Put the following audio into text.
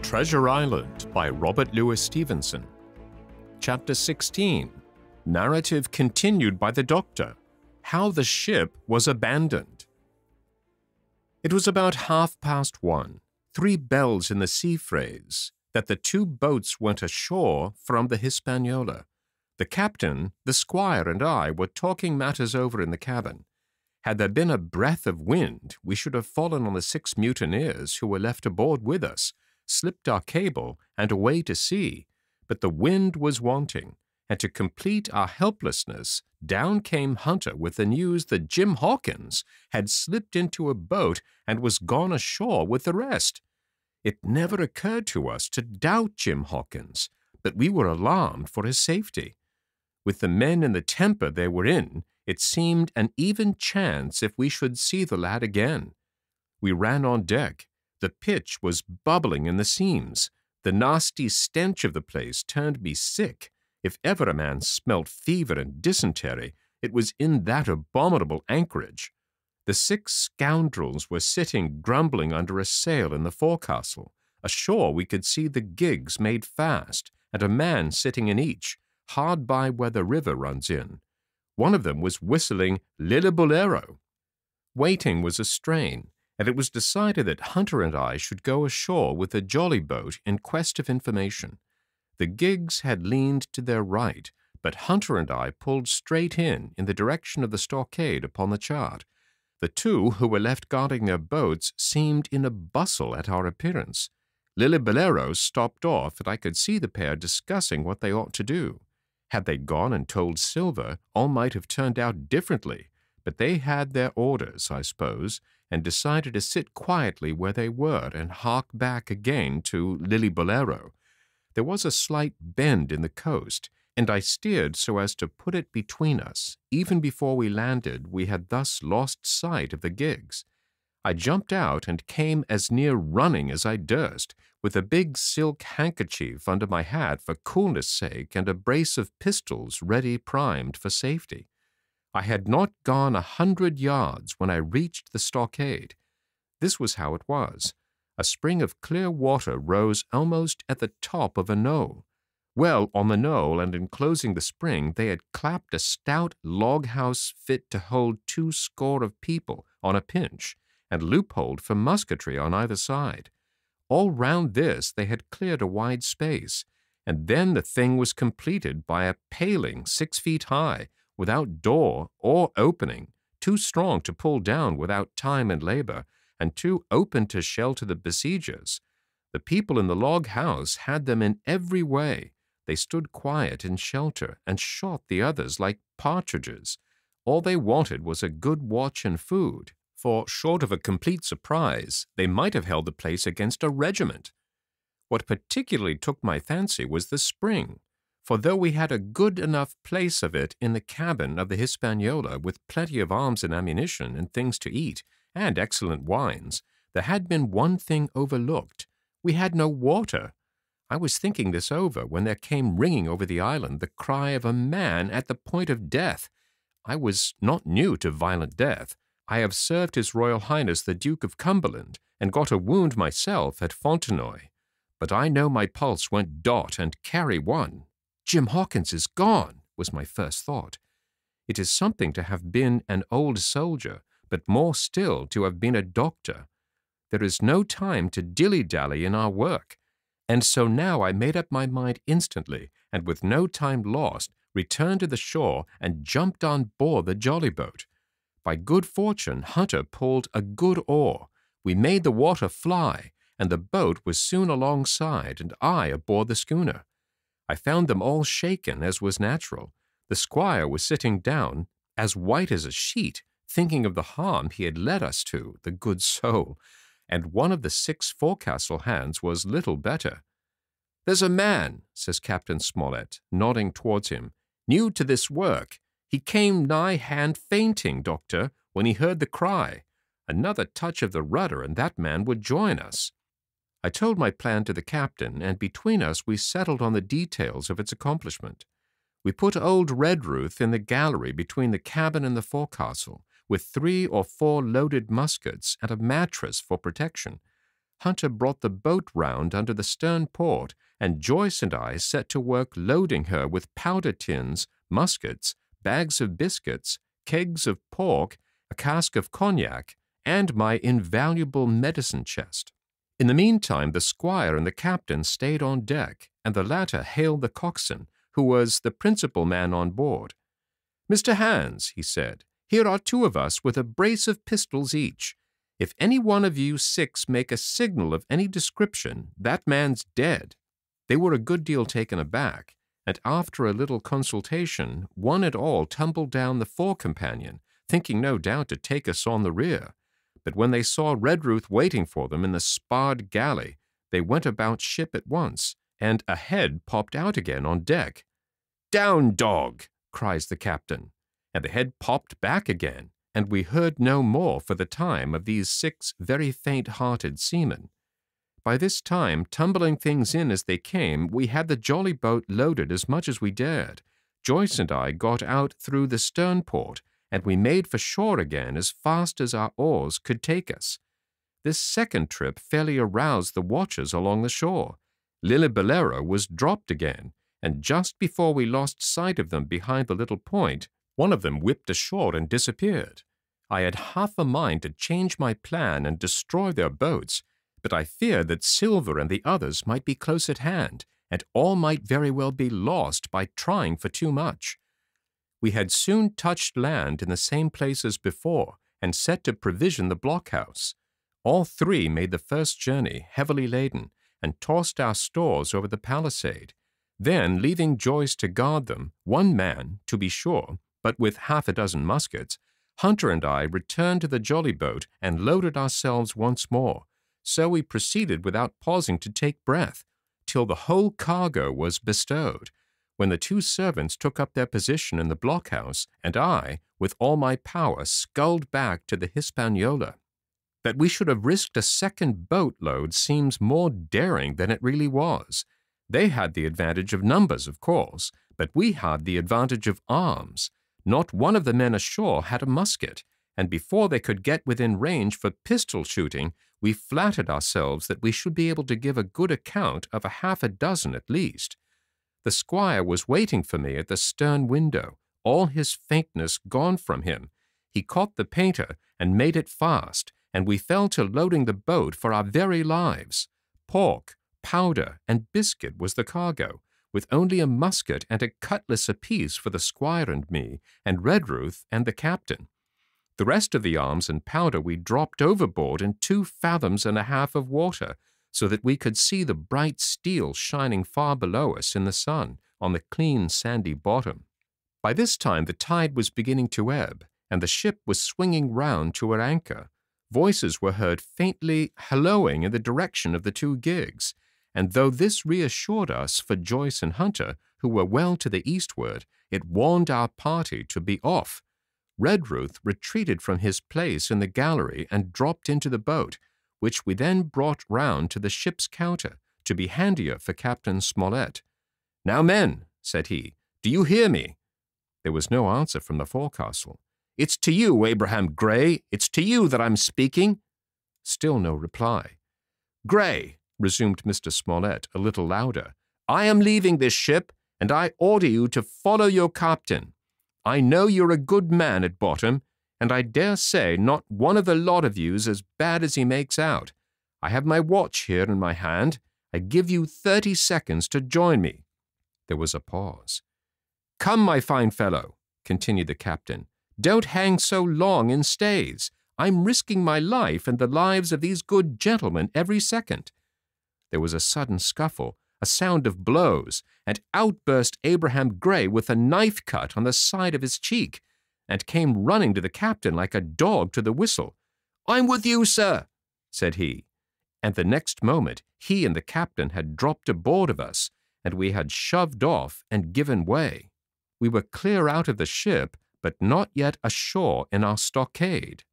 Treasure Island by Robert Louis Stevenson. Chapter 16. Narrative continued by the Doctor. How the ship was abandoned. It was about 1:30, 3 bells in the sea phrase, that the 2 boats went ashore from the Hispaniola. The captain, the squire, and I were talking matters over in the cabin. Had there been a breath of wind, we should have fallen on the 6 mutineers who were left aboard with us, slipped our cable, and away to sea. But the wind was wanting, and to complete our helplessness, down came Hunter with the news that Jim Hawkins had slipped into a boat and was gone ashore with the rest. It never occurred to us to doubt Jim Hawkins, but we were alarmed for his safety. With the men in the temper they were in, it seemed an even chance if we should see the lad again. We ran on deck. The pitch was bubbling in the seams. The nasty stench of the place turned me sick. If ever a man smelt fever and dysentery, it was in that abominable anchorage. The 6 scoundrels were sitting grumbling under a sail in the forecastle. Ashore we could see the gigs made fast, and a man sitting in each, hard by where the river runs in. One of them was whistling Lillibolero. Waiting was a strain, and it was decided that Hunter and I should go ashore with the jolly boat in quest of information. The gigs had leaned to their right, but Hunter and I pulled straight in the direction of the stockade upon the chart. The 2 who were left guarding their boats seemed in a bustle at our appearance. Lillibolero stopped off, and I could see the pair discussing what they ought to do. Had they gone and told Silver, all might have turned out differently, but they had their orders, I suppose, and decided to sit quietly where they were and hark back again to Lillibolero. There was a slight bend in the coast, and I steered so as to put it between us. Even before we landed, we had thus lost sight of the gigs. I jumped out and came as near running as I durst, with a big silk handkerchief under my hat for coolness' sake and a brace of pistols ready primed for safety. I had not gone 100 yards when I reached the stockade. This was how it was. A spring of clear water rose almost at the top of a knoll. Well, on the knoll and enclosing the spring, they had clapped a stout log house fit to hold 20 of people on a pinch, and loopholed for musketry on either side. All round this they had cleared a wide space, and then the thing was completed by a paling 6 feet high, without door or opening, too strong to pull down without time and labor, and too open to shelter the besiegers. The people in the log house had them in every way. They stood quiet in shelter and shot the others like partridges. All they wanted was a good watch and food, for short of a complete surprise, they might have held the place against a regiment. What particularly took my fancy was the spring, for though we had a good enough place of it in the cabin of the Hispaniola with plenty of arms and ammunition and things to eat, and excellent wines, there had been one thing overlooked. We had no water. I was thinking this over when there came ringing over the island the cry of a man at the point of death. I was not new to violent death. I have served His Royal Highness the Duke of Cumberland, and got a wound myself at Fontenoy. But I know my pulse went dot and carry one. Jim Hawkins is gone, was my first thought. It is something to have been an old soldier, but more still to have been a doctor. There is no time to dilly-dally in our work. And so now I made up my mind instantly, and with no time lost, returned to the shore and jumped on board the jolly boat. By good fortune, Hunter pulled a good oar. We made the water fly, and the boat was soon alongside, and I aboard the schooner. I found them all shaken, as was natural. The squire was sitting down, as white as a sheet, thinking of the harm he had led us to, the good soul, and one of the 6 forecastle hands was little better. "There's a man," says Captain Smollett, nodding towards him, "new to this work. He came nigh hand fainting, Doctor, when he heard the cry. Another touch of the rudder and that man would join us." I told my plan to the captain, and between us we settled on the details of its accomplishment. We put old Redruth in the gallery between the cabin and the forecastle, with 3 or 4 loaded muskets and a mattress for protection. Hunter brought the boat round under the stern port, and Joyce and I set to work loading her with powder tins, muskets, bags of biscuits, kegs of pork, a cask of cognac, and my invaluable medicine chest. In the meantime, the squire and the captain stayed on deck, and the latter hailed the coxswain, who was the principal man on board. "Mr. Hands," he said, "here are 2 of us with a brace of pistols each. If any one of you 6 make a signal of any description, that man's dead." They were a good deal taken aback, and after a little consultation, one and all tumbled down the fore companion, thinking no doubt to take us on the rear. But when they saw Redruth waiting for them in the sparred galley, they went about ship at once, and a head popped out again on deck. "Down, dog!" cries the captain, and the head popped back again, and we heard no more for the time of these 6 very faint-hearted seamen. By this time, tumbling things in as they came, we had the jolly boat loaded as much as we dared. Joyce and I got out through the stern port, and we made for shore again as fast as our oars could take us. This second trip fairly aroused the watchers along the shore. Lillibullero was dropped again, and just before we lost sight of them behind the little point, one of them whipped ashore and disappeared. I had half a mind to change my plan and destroy their boats, but I feared that Silver and the others might be close at hand, and all might very well be lost by trying for too much. We had soon touched land in the same place as before, and set to provision the blockhouse. All 3 made the first journey, heavily laden, and tossed our stores over the palisade. Then, leaving Joyce to guard them, 1 man, to be sure, but with half a dozen muskets, Hunter and I returned to the jolly boat and loaded ourselves once more. So we proceeded without pausing to take breath, till the whole cargo was bestowed, when the 2 servants took up their position in the blockhouse, and I, with all my power, sculled back to the Hispaniola. That we should have risked a second boat-load seems more daring than it really was. They had the advantage of numbers, of course, but we had the advantage of arms. Not one of the men ashore had a musket, and before they could get within range for pistol shooting, we flattered ourselves that we should be able to give a good account of a half a dozen at least. The squire was waiting for me at the stern window, all his faintness gone from him. He caught the painter and made it fast, and we fell to loading the boat for our very lives. Pork, powder, and biscuit was the cargo, with only a musket and a cutlass apiece for the squire and me, and Redruth and the captain. The rest of the arms and powder we dropped overboard in 2 fathoms and a half of water, so that we could see the bright steel shining far below us in the sun on the clean sandy bottom. By this time the tide was beginning to ebb, and the ship was swinging round to her anchor. Voices were heard faintly hallooing in the direction of the 2 gigs, and though this reassured us for Joyce and Hunter, who were well to the eastward, it warned our party to be off. Redruth retreated from his place in the gallery and dropped into the boat, which we then brought round to the ship's counter, to be handier for Captain Smollett. "Now, men," said he, "do you hear me?" There was no answer from the forecastle. "It's to you, Abraham Gray, it's to you that I'm speaking." Still no reply. "Gray," resumed Mr. Smollett a little louder, "I am leaving this ship, and I order you to follow your captain. I know you're a good man at bottom, and I dare say not one of the lot of you's as bad as he makes out. I have my watch here in my hand. I give you 30 seconds to join me." There was a pause. "Come, my fine fellow," continued the captain, "don't hang so long in stays. I'm risking my life and the lives of these good gentlemen every second." There was a sudden scuffle, a sound of blows, and out burst Abraham Gray with a knife cut on the side of his cheek, and came running to the captain like a dog to the whistle. "I'm with you, sir," said he, and the next moment he and the captain had dropped aboard of us, and we had shoved off and given way. We were clear out of the ship, but not yet ashore in our stockade.